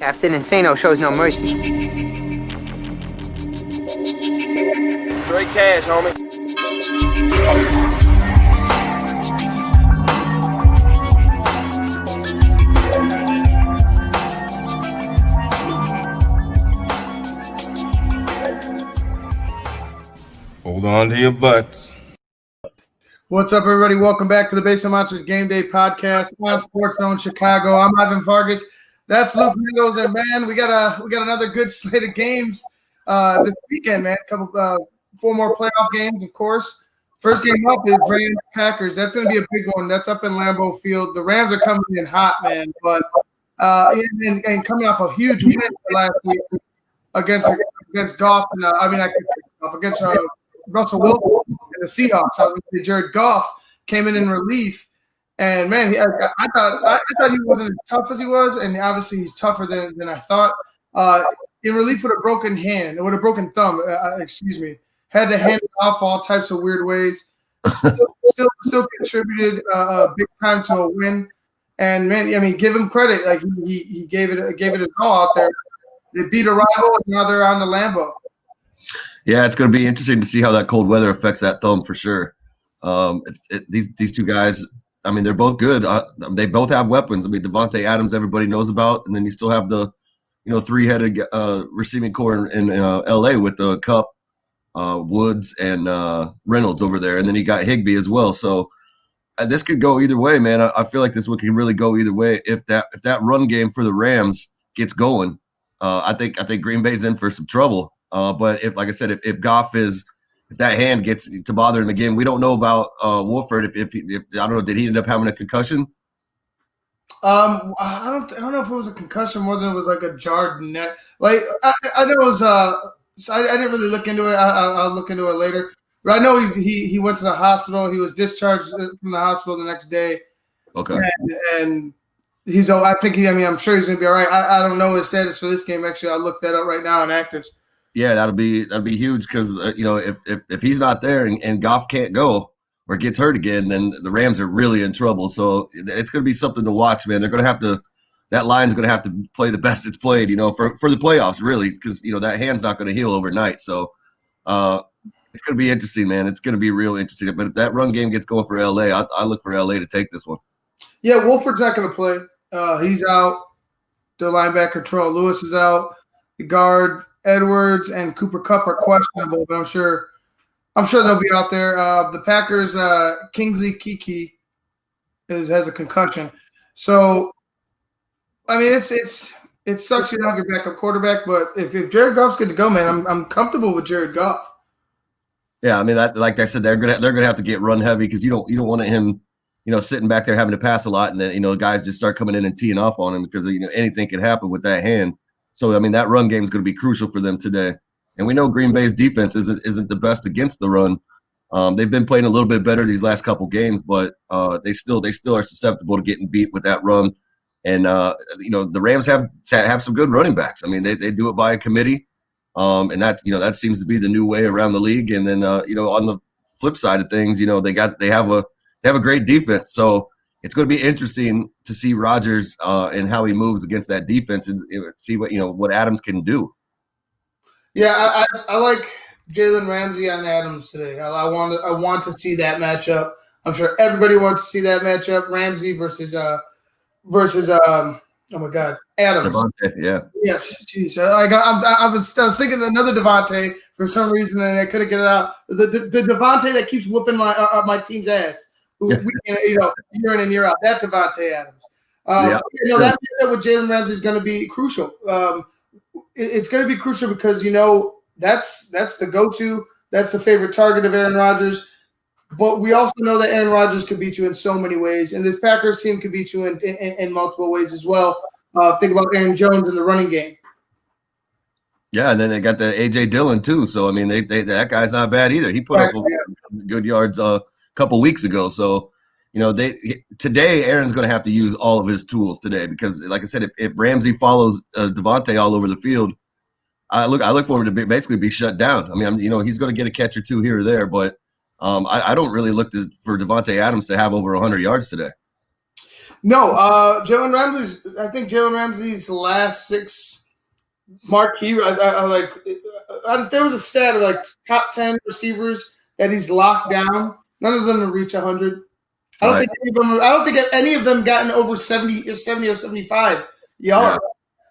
Captain Insano shows no mercy. Straight cash, homie. Hold on to your butts. What's up, everybody? Welcome back to the Basement Monsters Game Day podcast on SportsZone Chicago. I'm Ivan Vargas. That's Luke Needles, and man, we got another good slate of games this weekend, man. Four more playoff games, of course. First game up is Rams Packers. That's going to be a big one. That's up in Lambeau Field. The Rams are coming in hot, man, but and coming off a huge win last week against Goff and against Russell Wilson and the Seahawks. I was going to say Jared Goff came in relief, and man, I thought he wasn't as tough as he was, and obviously he's tougher than I thought. In relief with a broken hand, with a broken thumb, had to hand it off all types of weird ways. Still contributed big time to a win, and man, I mean, give him credit. Like he gave it his all out there. They beat a rival, and now they're on the Lambeau. Yeah, it's going to be interesting to see how that cold weather affects that thumb for sure. These two guys, I mean, they're both good. They both have weapons. I mean, Davante Adams, everybody knows about, and then you still have the, three-headed receiving core in L.A. with the Kupp, Woods, and Reynolds over there, and then you got Higbee as well. So this could go either way, man. I feel like this one can really go either way if that run game for the Rams gets going. I think Green Bay's in for some trouble. But if Goff if that hand gets to bother him again, we don't know about Wolford. If I don't know, did he end up having a concussion? I don't know if it was a concussion more than it was like a jarred neck. Like I know it was. So I didn't really look into it. I'll look into it later. But I know he went to the hospital. He was discharged from the hospital the next day. Okay. And he's. I'm sure he's gonna be all right. I don't know his status for this game. Actually, I'll look that up right now in actives. Yeah, that'll be huge because if he's not there and Goff can't go or gets hurt again, then the Rams are really in trouble. So it's going to be something to watch, man. They're going to have to – that line's going to have to play the best it's played, for the playoffs, really, because, that hand's not going to heal overnight. So it's going to be interesting, man. It's going to be real interesting. But if that run game gets going for L.A., I look for L.A. to take this one. Yeah, Wolford's not going to play. He's out. Their linebacker, Terrell Lewis, is out. The guard – Edwards and Cooper Kupp are questionable, but I'm sure they'll be out there. The Packers, Kingsley Keke has a concussion, so I mean it sucks you don't have your backup quarterback. But if Jared Goff's good to go, man, I'm comfortable with Jared Goff. Yeah, I mean that, like I said, they're gonna have to get run heavy because you don't want him, sitting back there having to pass a lot, and then guys just start coming in and teeing off on him because anything can happen with that hand. So, I mean, that run game is going to be crucial for them today. And we know Green Bay's defense isn't the best against the run. They've been playing a little bit better these last couple games, but they still are susceptible to getting beat with that run. And, the Rams have some good running backs. I mean, they do it by a committee. And that seems to be the new way around the league. And then, on the flip side of things, they have a great defense. So, it's going to be interesting to see Rodgers and how he moves against that defense and see what Adams can do. Yeah, I like Jalen Ramsey on Adams today. I want to see that matchup. I'm sure everybody wants to see that matchup. Ramsey versus oh my God, Adams. Davante, yeah. Yes, geez. I was thinking another Davante for some reason, and I couldn't get it out. The Davante that keeps whooping my team's ass. Year in and year out. That Davante Adams. That matchup with Jalen Ramsey is going to be crucial. It's going to be crucial because that's the go-to. That's the favorite target of Aaron Rodgers. But we also know that Aaron Rodgers could beat you in so many ways, and this Packers team could beat you in multiple ways as well. Think about Aaron Jones in the running game. Yeah, and then they got the A.J. Dillon too. So I mean, that guy's not bad either. He put up good yards couple weeks ago. So, today Aaron's going to have to use all of his tools today because, like I said, if Ramsey follows Davante all over the field, I look for him to basically be shut down. I mean, he's going to get a catch or two here or there, but I don't really look for Davante Adams to have over 100 yards today. No, Jalen Ramsey's. I think Jalen Ramsey's last 6 marquee. There was a stat of like top 10 receivers that he's locked down. None of them have reached 100. I don't think any of them gotten over 70 or 75 yards.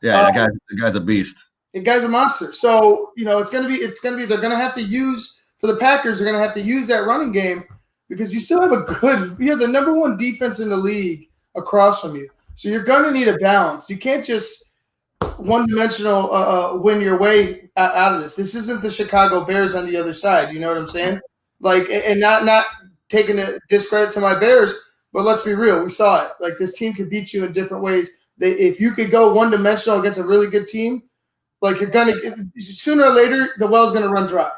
Yeah, the guy's a beast. The guy's a monster. So it's gonna be. They're gonna have to use for the Packers. They're gonna have to use that running game because you still have you have the number 1 defense in the league across from you. So you're gonna need a balance. You can't just one-dimensional win your way out of this. This isn't the Chicago Bears on the other side. You know what I'm saying? Like, and not taking a discredit to my Bears, but let's be real. We saw it. Like, this team could beat you in different ways. If you could go one-dimensional against a really good team, like you're gonna sooner or later the well's gonna run dry.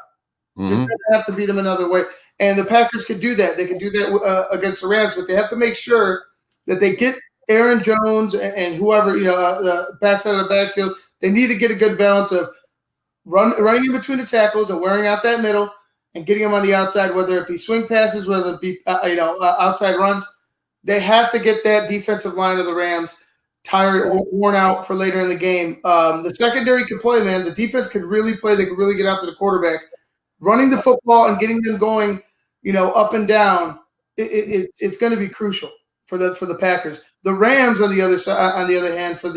You're gonna have to beat them another way, and the Packers could do that. They could do that against the Rams, but they have to make sure that they get Aaron Jones and whoever the backside of the backfield. They need to get a good balance of running in between the tackles and wearing out that middle, and getting them on the outside, whether it be swing passes, whether it be outside runs. They have to get that defensive line of the Rams tired, worn out for later in the game. The secondary could play, man. The defense could really play. They could really get after the quarterback. Running the football and getting them going, up and down, it's going to be crucial for the Packers. The Rams, on the other side, on the other hand, for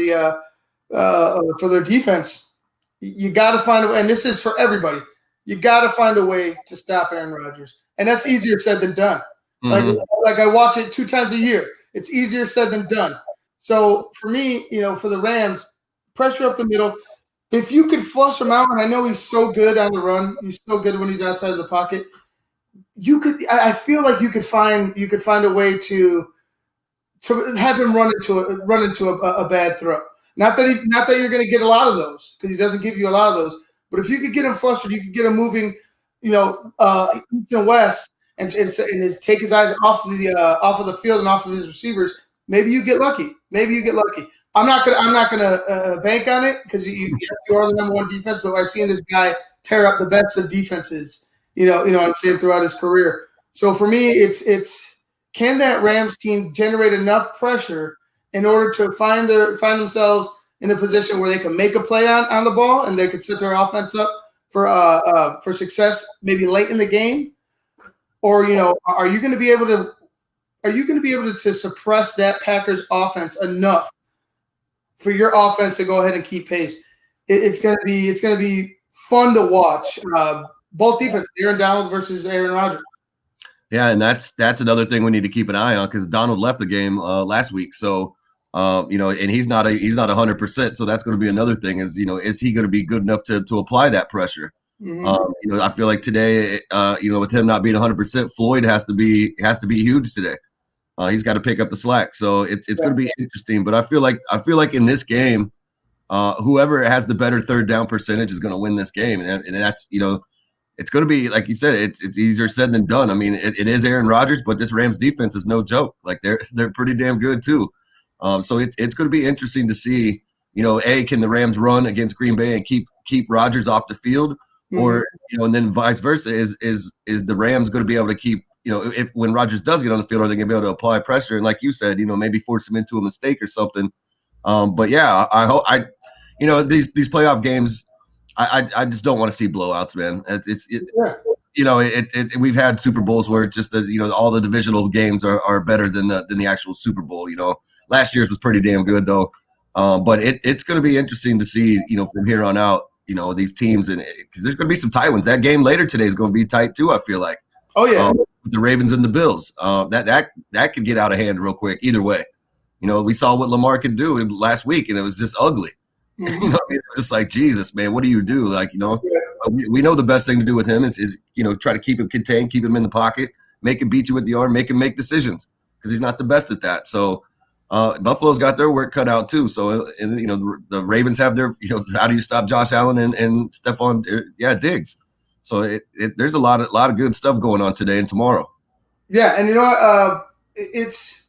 their defense, you got to find a way, and this is for everybody. You got to find a way to stop Aaron Rodgers, and that's easier said than done. Like I watch it 2 times a year. It's easier said than done. So for me, for the Rams, pressure up the middle. If you could flush him out, and I know he's so good on the run, he's so good when he's outside of the pocket. I feel like you could find a way to have him run into a bad throw. Not that you're going to get a lot of those, because he doesn't give you a lot of those. But if you could get him flustered, you could get him moving, east and west, and take his eyes off of the field and off of his receivers. Maybe you get lucky. I'm not gonna bank on it, because you are the number 1 defense. But I've seen this guy tear up the best of defenses. What I'm saying, throughout his career. So for me, it's can that Rams team generate enough pressure in order to find themselves in a position where they can make a play on the ball, and they could set their offense up for success maybe late in the game, or are you going to be able to suppress that Packers offense enough for your offense to go ahead and keep pace? It's going to be fun to watch. Both defense, Aaron Donald versus Aaron Rodgers. Yeah, and that's another thing we need to keep an eye on, because Donald left the game last week, so and he's not 100%. So that's going to be another thing. Is he going to be good enough to apply that pressure? I feel like today, with him not being 100%, Floyd has to be huge today. He's got to pick up the slack. So it's going to be interesting. But I feel like in this game, whoever has the better third down percentage is going to win this game, and that's it's going to be, like you said, it's easier said than done. I mean, it is Aaron Rodgers, but this Rams defense is no joke. Like they're pretty damn good too. So it's going to be interesting to see, can the Rams run against Green Bay and keep Rodgers off the field, or and then vice versa, is the Rams going to be able to keep, if when Rodgers does get on the field, are they going to be able to apply pressure and, like you said, maybe force him into a mistake or something. But yeah, I hope these playoff games, I just don't want to see blowouts, man. We've had Super Bowls where just all the divisional games are better than the actual Super Bowl. Last year's was pretty damn good though. But it's going to be interesting to see, from here on out, these teams, and because there's going to be some tight ones. That game later today is going to be tight too, I feel like. Oh yeah. The Ravens and the Bills. That could get out of hand real quick either way. We saw what Lamar could do last week, and it was just ugly. Just like, Jesus, man, what do you do? Like, we know the best thing to do with him is try to keep him contained, keep him in the pocket, make him beat you with the arm, make him make decisions, because he's not the best at that. So Buffalo's got their work cut out too. So, the Ravens have their, how do you stop Josh Allen and Stephon Diggs? So there's a lot of good stuff going on today and tomorrow. Yeah, and it's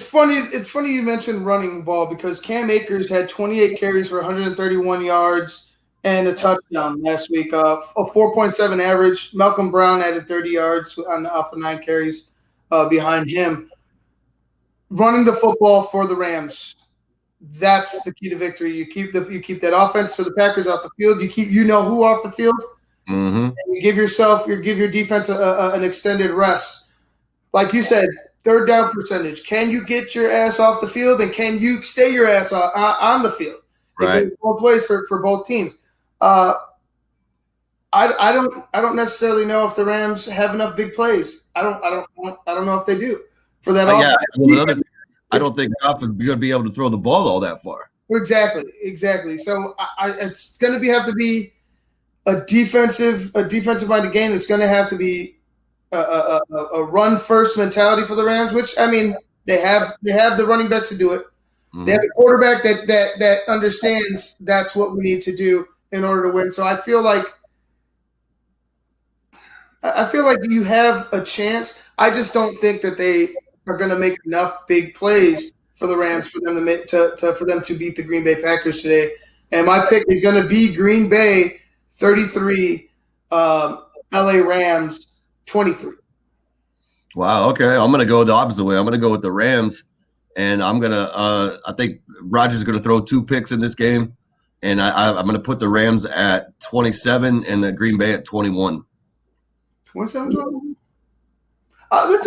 funny. It's funny you mentioned running ball, because Cam Akers had 28 carries for 131 yards and a touchdown last week, a 4.7 average. Malcolm Brown added 30 yards off of 9 carries behind him. running the football for the Rams. That's the key to victory. You keep that offense for the Packers off the field. You know who off the field. Mm-hmm. And you give your defense an extended rest. Like you said, third down percentage. Can you get your ass off the field, and can you stay your ass on the field? Right. Both ways for both teams. I don't necessarily know if the Rams have enough big plays. I don't know if they do for that. Yeah. I don't think Goff is going to be able to throw the ball all that far. Exactly. So it's going to have to be a defensive-minded game. It's going to have to be a run-first mentality for the Rams, which, I mean, they have the running backs to do it. Mm-hmm. They have a quarterback that understands that's what we need to do in order to win. So I feel like you have a chance. I just don't think that they are going to make enough big plays for the Rams for them to beat the Green Bay Packers today. And my pick is going to be Green Bay 33, LA Rams 23. Wow. Okay, I'm going to go the opposite way. I'm going to go with the Rams, and I'm going to. I think Rodgers is going to throw 2 picks in this game, and I'm going to put the Rams at 27 and the Green Bay at 21. 27-21. That's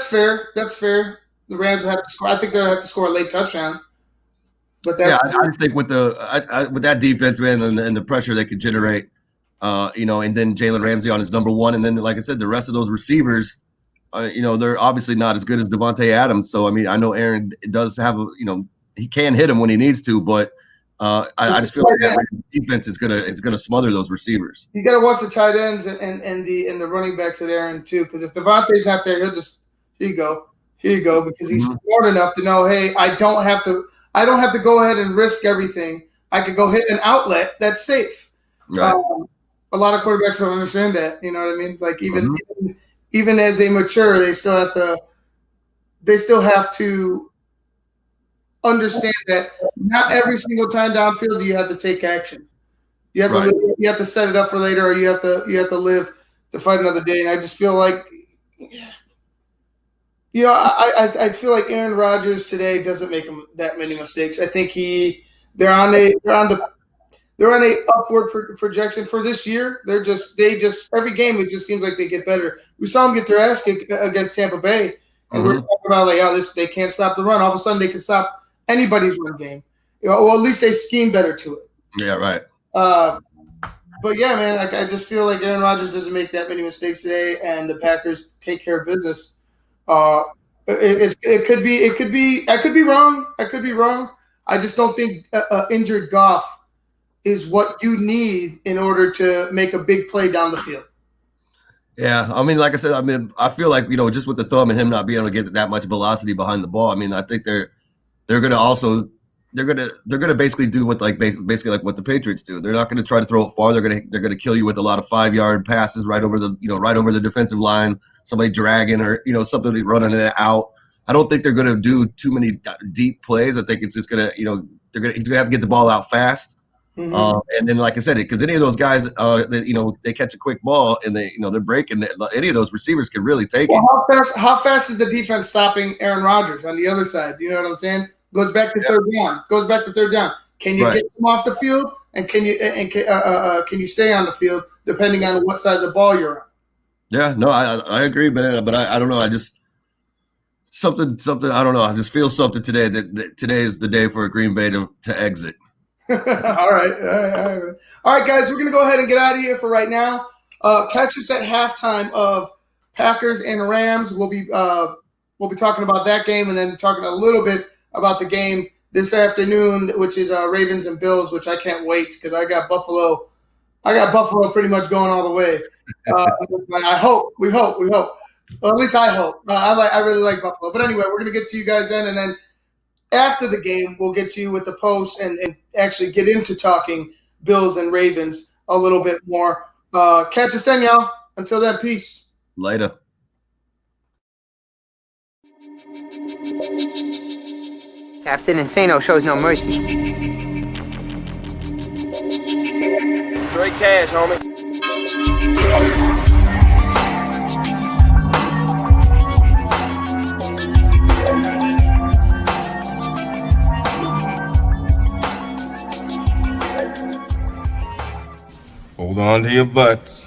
fair. That's fair. The Rams will have to score. I think they'll have to score a late touchdown. But I just think with with that defense, man, and the pressure they could generate, and then Jalen Ramsey on his number one, and then like I said, the rest of those receivers, they're obviously not as good as Devontae Adams. So I mean, I know Aaron does have he can hit him when he needs to, but I just feel like that defense is gonna smother those receivers. You got to watch the tight ends and the running backs at Aaron too, because if Devontae's not there, he'll just here you go, because he's smart enough to know, hey, I don't have to go ahead and risk everything. I could go hit an outlet that's safe. Right. A lot of quarterbacks don't understand that. You know what I mean? Like even as they mature, they still have to understand that not every single time downfield do you have to take action. You have to set it up for later, or you have to live to fight another day. And I just feel like, I feel like Aaron Rodgers today doesn't make that many mistakes. I think they're on a upward projection for this year. They just every game it just seems like they get better. We saw them get their ass kicked against Tampa Bay, and we're talking about they can't stop the run. All of a sudden they can stop anybody's run game. Well, at least they scheme better to it. Yeah, right. But yeah, man, I just feel like Aaron Rodgers doesn't make that many mistakes today, and the Packers take care of business. It could be. I could be wrong. I just don't think injured Goff is what you need in order to make a big play down the field. Yeah, I mean, like I said, I feel like just with the thumb and him not being able to get that much velocity behind the ball. I mean, I think they're gonna basically do what basically like what the Patriots do. They're not gonna try to throw it far. They're gonna kill you with a lot of 5-yard passes right over the defensive line. Somebody dragging or something running it out. I don't think they're gonna do too many deep plays. I think it's just gonna he's gonna have to get the ball out fast. Mm-hmm. And then, like I said, because any of those guys, they catch a quick ball and they're breaking. Any of those receivers can really take it. How fast is the defense stopping Aaron Rodgers on the other side? You know what I'm saying? Goes back to third down. Can you get them off the field? And can you stay on the field depending on what side of the ball you're on? Yeah, no, I agree, but I don't know. I just something. I don't know. I just feel something today that today is the day for Green Bay to exit. All right, guys. We're gonna go ahead and get out of here for right now. Catch us at halftime of Packers and Rams. We'll be talking about that game and then talking a little bit about the game this afternoon, which is Ravens and Bills, which I can't wait because I got Buffalo pretty much going all the way. We hope. Well, at least I hope. I really like Buffalo. But anyway, we're gonna get to you guys then, and then after the game, we'll get to you with the post and actually get into talking Bills and Ravens a little bit more. Catch us then, y'all. Until then, peace. Later. Captain Insano shows no mercy. Straight cash, homie. on to your butts.